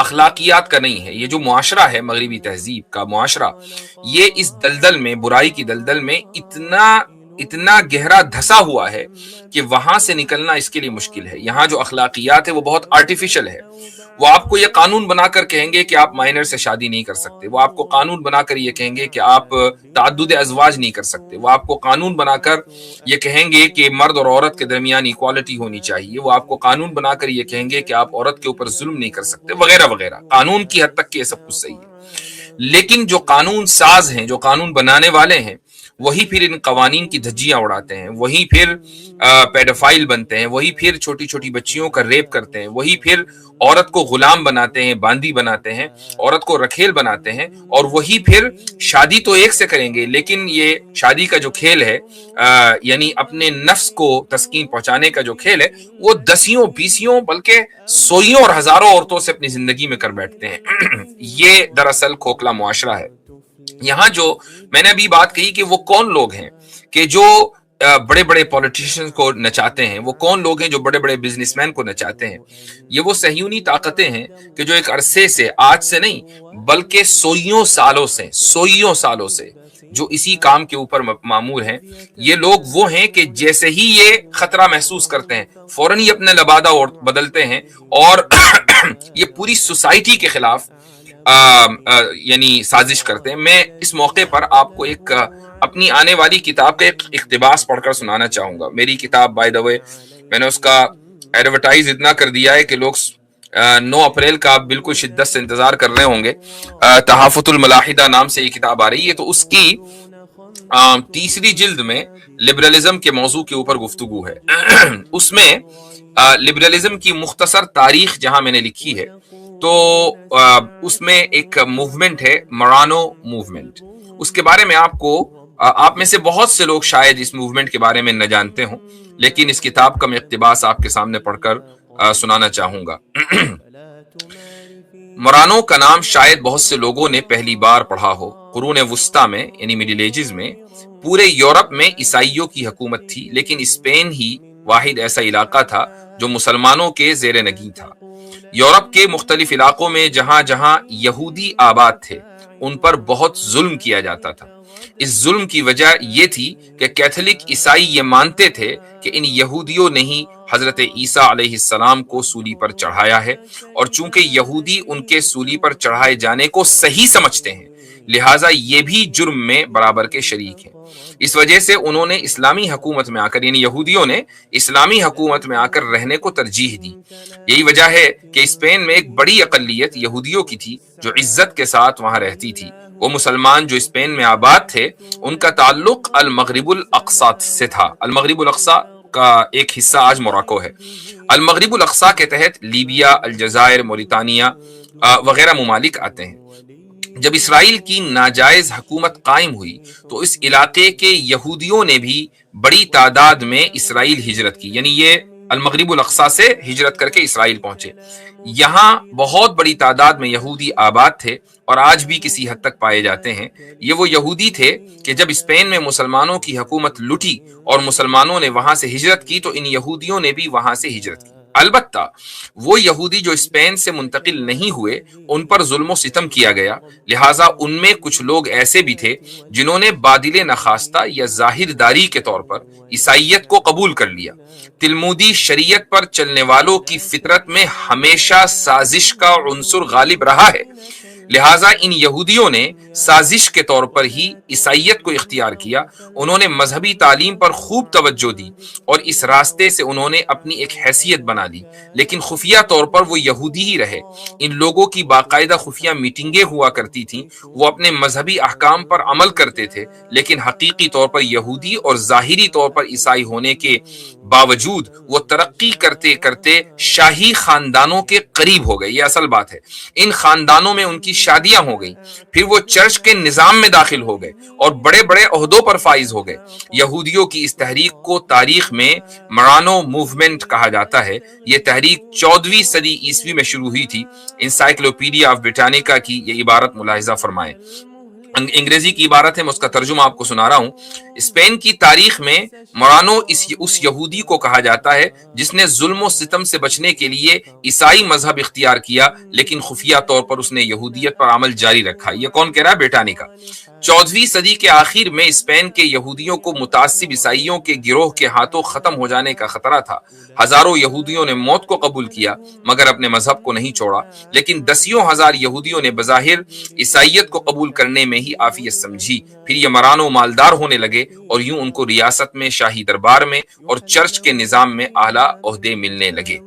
اخلاقیات کا نہیں ہے. یہ جو معاشرہ ہے مغربی تہذیب کا معاشرہ، یہ اس دلدل میں، برائی کی دلدل میں اتنا گہرا دھسا ہوا ہے کہ وہاں سے نکلنا اس کے لیے مشکل ہے. یہاں جو اخلاقیات ہے وہ بہت آرٹیفیشل ہے. وہ آپ کو یہ قانون بنا کر کہیں گے کہ آپ مائنر سے شادی نہیں کر سکتے. وہ آپ کو قانون بنا کر یہ کہیں گے کہ آپ تعدد ازواج نہیں کر سکتے. وہ آپ کو قانون بنا کر یہ کہیں گے کہ مرد اور عورت کے درمیان ایکوالٹی ہونی چاہیے. وہ آپ کو قانون بنا کر یہ کہیں گے کہ آپ عورت کے اوپر ظلم نہیں کر سکتے، وغیرہ وغیرہ. قانون کی حد تک کہ یہ سب کچھ صحیح ہے، لیکن جو قانون ساز ہیں، جو قانون بنانے والے ہیں، وہی پھر ان قوانین کی دھجیاں اڑاتے ہیں. وہی پھر پیڈوفائل بنتے ہیں. وہی پھر چھوٹی چھوٹی بچیوں کا ریپ کرتے ہیں. وہی پھر عورت کو غلام بناتے ہیں، باندی بناتے ہیں، عورت کو رکھیل بناتے ہیں. اور وہی پھر شادی تو ایک سے کریں گے، لیکن یہ شادی کا جو کھیل ہے، یعنی اپنے نفس کو تسکین پہنچانے کا جو کھیل ہے، وہ دسیوں بیسیوں بلکہ سوئیوں اور ہزاروں عورتوں سے اپنی زندگی میں کر بیٹھتے ہیں. یہ دراصل کھوکھلا معاشرہ ہے. یہاں جو میں نے ابھی بات کہی کہ وہ کون لوگ ہیں کہ جو بڑے بڑے پولیٹیشین کو نچاتے ہیں، وہ کون لوگ ہیں جو بڑے بڑے بزنس مین کو نچاتے ہیں، یہ وہ صہیونی طاقتیں ہیں کہ جو ایک عرصے سے، آج سے نہیں بلکہ سوئیوں سالوں سے جو اسی کام کے اوپر معمور ہیں. یہ لوگ وہ ہیں کہ جیسے ہی یہ خطرہ محسوس کرتے ہیں فوراً ہی اپنے لبادہ بدلتے ہیں اور یہ پوری سوسائٹی کے خلاف یعنی سازش کرتے ہیں. میں اس موقع پر آپ کو ایک اپنی آنے والی کتاب کا ایک اقتباس پڑھ کر سنانا چاہوں گا. میری کتاب بائی دا وے میں نے اس کا ایڈورٹائز اتنا کر دیا ہے کہ لوگ 9 اپریل کا بالکل شدت سے انتظار کر رہے ہوں گے. تحافت الملاحدہ نام سے یہ کتاب آ رہی ہے. تو اس کی 3 جلد میں لبرلزم کے موضوع کے اوپر گفتگو ہے. اس میں لبرلزم کی مختصر تاریخ جہاں میں نے لکھی ہے، تو اس میں ایک موومنٹ ہے، مرانو موومنٹ. اس کے بارے میں آپ میں سے بہت سے لوگ شاید اس موومنٹ کے بارے میں نہ جانتے ہوں، لیکن اس کتاب کا میں اقتباس آپ کے سامنے پڑھ کر سنانا چاہوں گا. مرانو کا نام شاید بہت سے لوگوں نے پہلی بار پڑھا ہو. قرون وسطی میں یعنی مڈل ایجز میں پورے یورپ میں عیسائیوں کی حکومت تھی، لیکن اسپین ہی واحد ایسا علاقہ تھا جو مسلمانوں کے زیر نگین تھا. یورپ کے مختلف علاقوں میں جہاں جہاں یہودی آباد تھے ان پر بہت ظلم کیا جاتا تھا. اس ظلم کی وجہ یہ تھی کہ کیتھولک عیسائی یہ مانتے تھے کہ ان یہودیوں نے ہی حضرت عیسیٰ علیہ السلام کو سولی پر چڑھایا ہے، اور چونکہ یہودی ان کے سولی پر چڑھائے جانے کو صحیح سمجھتے ہیں لہٰذا یہ بھی جرم میں برابر کے شریک ہیں. اس وجہ سے انہوں نے اسلامی حکومت میں آ کر، یعنی یہودیوں نے اسلامی حکومت میں آ کر رہنے کو ترجیح دی. یہی وجہ ہے کہ اسپین میں ایک بڑی اقلیت یہودیوں کی تھی جو عزت کے ساتھ وہاں رہتی تھی. وہ مسلمان جو اسپین میں آباد تھے ان کا تعلق المغرب الاقصی سے تھا. المغرب الاقصی کا ایک حصہ آج موراکو ہے. المغرب الاقصی کے تحت لیبیا، الجزائر، موریتانیہ وغیرہ ممالک آتے ہیں. جب اسرائیل کی ناجائز حکومت قائم ہوئی تو اس علاقے کے یہودیوں نے بھی بڑی تعداد میں اسرائیل ہجرت کی، یعنی یہ المغرب الاقصی سے ہجرت کر کے اسرائیل پہنچے. یہاں بہت بڑی تعداد میں یہودی آباد تھے اور آج بھی کسی حد تک پائے جاتے ہیں. یہ وہ یہودی تھے کہ جب اسپین میں مسلمانوں کی حکومت لٹی اور مسلمانوں نے وہاں سے ہجرت کی تو ان یہودیوں نے بھی وہاں سے ہجرت کی. البتہ وہ یہودی جو اسپین سے منتقل نہیں ہوئے ان پر ظلم و ستم کیا گیا، لہٰذا ان میں کچھ لوگ ایسے بھی تھے جنہوں نے بادل نخواستہ یا ظاہر داری کے طور پر عیسائیت کو قبول کر لیا. تلمودی شریعت پر چلنے والوں کی فطرت میں ہمیشہ سازش کا عنصر غالب رہا ہے، لہٰذا ان یہودیوں نے سازش کے طور پر ہی عیسائیت کو اختیار کیا. انہوں نے مذہبی تعلیم پر خوب توجہ دی اور اس راستے سے انہوں نے اپنی ایک حیثیت بنا لی، لیکن خفیہ طور پر وہ یہودی ہی رہے. ان لوگوں کی باقاعدہ خفیہ میٹنگیں ہوا کرتی تھیں. وہ اپنے مذہبی احکام پر عمل کرتے تھے، لیکن حقیقی طور پر یہودی اور ظاہری طور پر عیسائی ہونے کے باوجود وہ ترقی کرتے کرتے شاہی خاندانوں کے قریب ہو گئے. یہ اصل بات ہے. ان خاندانوں میں ان کی شادیاں ہو گئیں، پھر وہ چرچ کے نظام میں داخل ہو گئے اور بڑے بڑے عہدوں پر فائز ہو گئے. یہودیوں کی اس تحریک کو تاریخ میں مرانو موومنٹ کہا جاتا ہے. یہ تحریک 14ویں صدی عیسوی میں شروع ہوئی تھی. انسائکلوپیڈیا آف بریٹانیکا کی یہ عبارت ملاحظہ فرمائیں. انگریزی کی عبارت ہے، میں اس کا ترجمہ آپ کو سنا رہا ہوں۔ اسپین کی تاریخ میں مرانو اس یہودی کو کہا جاتا ہے جس نے ظلم و ستم سے بچنے کے لیے عیسائی مذہب اختیار کیا، لیکن خفیہ طور پر اس نے یہودیت پر عمل جاری رکھا۔ یہ کون کہہ رہا ہے؟ بریٹانیکا۔ 14ویں صدی کے آخر میں اسپین کے یہودیوں کو متعصب عیسائیوں کے گروہ کے ہاتھوں ختم ہو جانے کا خطرہ تھا۔ ہزاروں یہودیوں نے موت کو قبول کیا مگر اپنے مذہب کو نہیں چھوڑا، لیکن دسیوں ہزار یہودیوں نے بظاہر عیسائیت کو قبول کرنے میں ہی عافیت سمجھی۔ پھر یہ مرانو مالدار ہونے لگے اور یوں ان کو ریاست میں، شاہی دربار میں اور چرچ کے نظام میں اعلیٰ عہدے ملنے لگے۔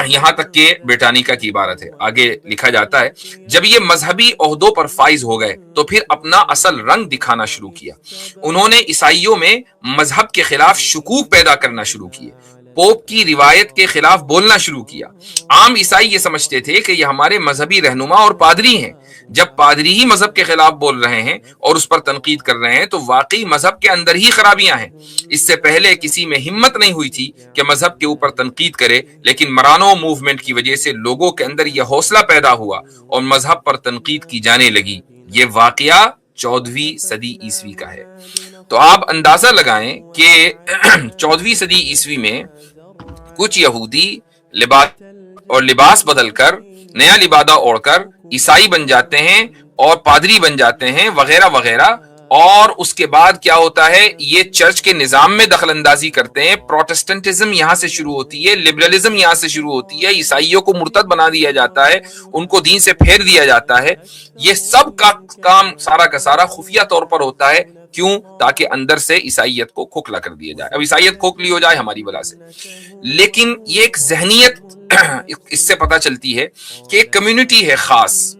یہاں تک کہ بریٹانیکا کی عبارت ہے۔ آگے لکھا جاتا ہے، جب یہ مذہبی عہدوں پر فائز ہو گئے تو پھر اپنا اصل رنگ دکھانا شروع کیا۔ انہوں نے عیسائیوں میں مذہب کے خلاف شکوک پیدا کرنا شروع کیے، پوپ کی روایت کے خلاف بولنا شروع کیا۔ عام عیسائی یہ سمجھتے تھے کہ یہ ہمارے مذہبی رہنما اور پادری ہیں۔ جب پادری ہی مذہب کے خلاف بول رہے ہیں اور اس پر تنقید کر رہے ہیں تو واقعی مذہب کے اندر ہی خرابیاں ہیں۔ اس سے پہلے کسی میں ہمت نہیں ہوئی تھی کہ مذہب کے اوپر تنقید کرے، لیکن مرانو موومنٹ کی وجہ سے لوگوں کے اندر یہ حوصلہ پیدا ہوا اور مذہب پر تنقید کی جانے لگی۔ یہ واقعہ 14ویں صدی عیسوی کا ہے۔ تو آپ اندازہ لگائیں کہ 14ویں صدی عیسوی میں کچھ یہودی لباس بدل کر، نیا لبادہ اوڑھ کر عیسائی بن جاتے ہیں اور پادری بن جاتے ہیں وغیرہ وغیرہ، اور اس کے بعد کیا ہوتا ہے، یہ چرچ کے نظام میں دخل اندازی کرتے ہیں۔ پروٹسٹنٹزم یہاں سے شروع ہوتی ہے، لبرلزم یہاں سے شروع ہوتی ہے، عیسائیوں کو مرتد بنا دیا جاتا ہے، ان کو دین سے پھیر دیا جاتا ہے۔ یہ سب کا کام سارا کا سارا خفیہ طور پر ہوتا ہے۔ کیوں؟ تاکہ اندر سے عیسائیت کو کھوکھلا کر دیا جائے۔ اب عیسائیت کھوکھلی ہو جائے ہماری وجہ سے، لیکن یہ ایک ذہنیت اس سے پتہ چلتی ہے کہ ایک کمیونٹی ہے خاص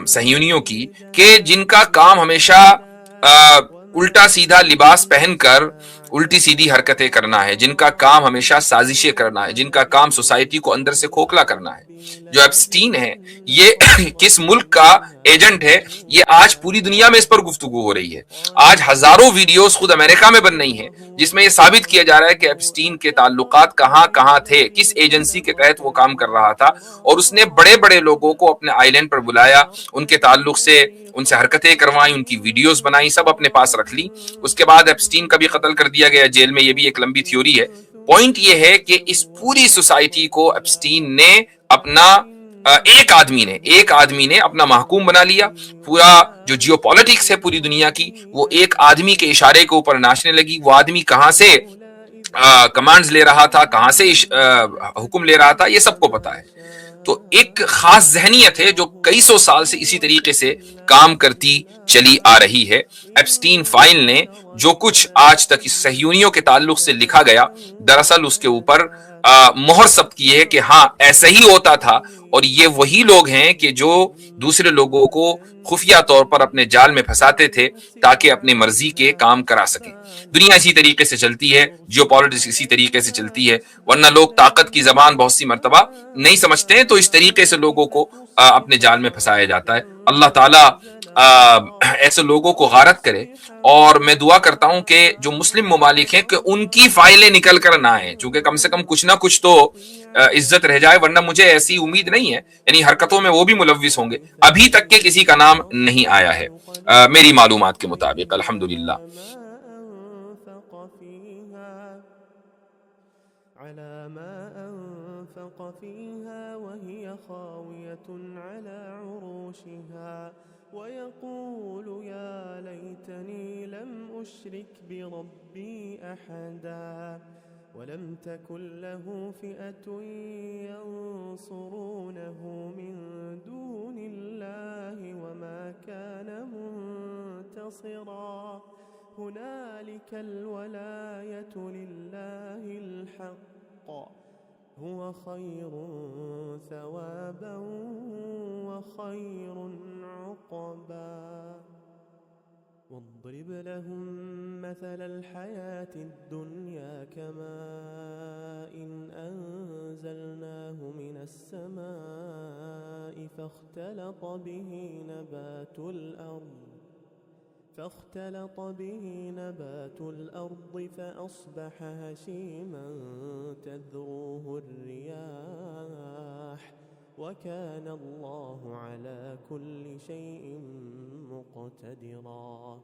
صہیونیوں کی، کہ جن کا کام ہمیشہ الٹا سیدھا لباس پہن کر الٹی سیدھی حرکتیں کرنا ہے، جن کا کام ہمیشہ سازشیں کرنا ہے، جن کا کام سوسائٹی کو اندر سے کھوکھلا کرنا ہے۔ جو ایپسٹین ہے یہ کس ملک کا ایجنٹ ہے، یہ آج پوری دنیا میں اس پر گفتگو ہو رہی ہے۔ آج ہزاروں ویڈیوز خود امریکہ میں بن رہی ہیں جس میں یہ ثابت کیا جا رہا ہے کہ ایپسٹین کے تعلقات کہاں کہاں تھے، کس ایجنسی کے تحت وہ کام کر رہا تھا، اور اس نے بڑے بڑے لوگوں کو اپنے آئی لینڈ پر بلایا، ان کے تعلق سے ان سے حرکتیں کروائیں، ان کی ویڈیوز بنائی، سب اپنے پاس رکھ لی۔ اس کے بعد ایپسٹین کا بھی قتل کر دیا گیا جیل میں۔ یہ بھی ایک لمبی تھیوری ہے۔ پوائنٹ یہ ہے کہ اس پوری سوسائٹی کو ایپسٹین نے اپنا ایک آدمی نے اپنا محکوم بنا لیا۔ پورا جو جیو پالیٹکس ہے پوری دنیا کی، وہ ایک آدمی کے اشارے کے اوپر ناچنے لگی۔ وہ آدمی کہاں سے کمانڈز لے رہا تھا، کہاں سے حکم لے رہا تھا، یہ سب کو پتا ہے۔ تو ایک خاص ذہنیت ہے جو کئی سو سال سے اسی طریقے سے کام کرتی چلی آ رہی ہے۔ ایپسٹین فائل نے جو کچھ آج تک اس صہیونیوں کے تعلق سے لکھا گیا، دراصل اس کے اوپر مہر ثبت کی ہے کہ ہاں ایسا ہی ہوتا تھا، اور یہ وہی لوگ ہیں کہ جو دوسرے لوگوں کو خفیہ طور پر اپنے جال میں پھنساتے تھے تاکہ اپنے مرضی کے کام کرا سکیں۔ دنیا اسی طریقے سے چلتی ہے، جیو پالیٹکس اسی طریقے سے چلتی ہے، ورنہ لوگ طاقت کی زبان بہت سی مرتبہ نہیں سمجھتے ہیں، تو اس طریقے سے لوگوں کو اپنے جال میں پھنسایا جاتا ہے۔ اللہ تعالیٰ ایسے لوگوں کو غارت کرے، اور میں دعا کرتا ہوں کہ جو مسلم ممالک ہیں کہ ان کی فائلیں نکل کر نہ آئیں، چونکہ کم سے کم کچھ نہ کچھ تو عزت رہ جائے، ورنہ مجھے ایسی امید نہیں ہے، یعنی حرکتوں میں وہ بھی ملوث ہوں گے۔ ابھی تک کے کسی کا نام نہیں آیا ہے میری معلومات کے مطابق، الحمدللہ۔ على ما أنفق فيها وهي خاوية على عروشها ويقول يا ليتني لم أشرك بربي أحدا ولم تكن له فئة ينصرونه من دون الله وما كان منتصرا هنالك الولاية لله الحق هو خير ثوابا وخير عقبا واضرب لهم مثل الحياة الدنيا كماء إن أنزلناه من السماء فاختلط به نبات الأرض فأصبح هشيما تذروه الرياح وكان الله على كل شيء مقتدرا.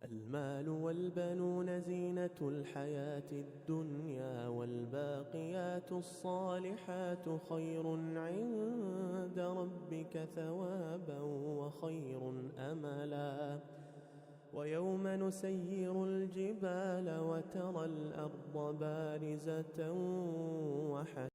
المال والبنون زينة الحياة الدنيا والباقيات الصالحات خير عند ربك ثوابا وخير أملا. ويوم نسير الجبال وترى الأرض بارزة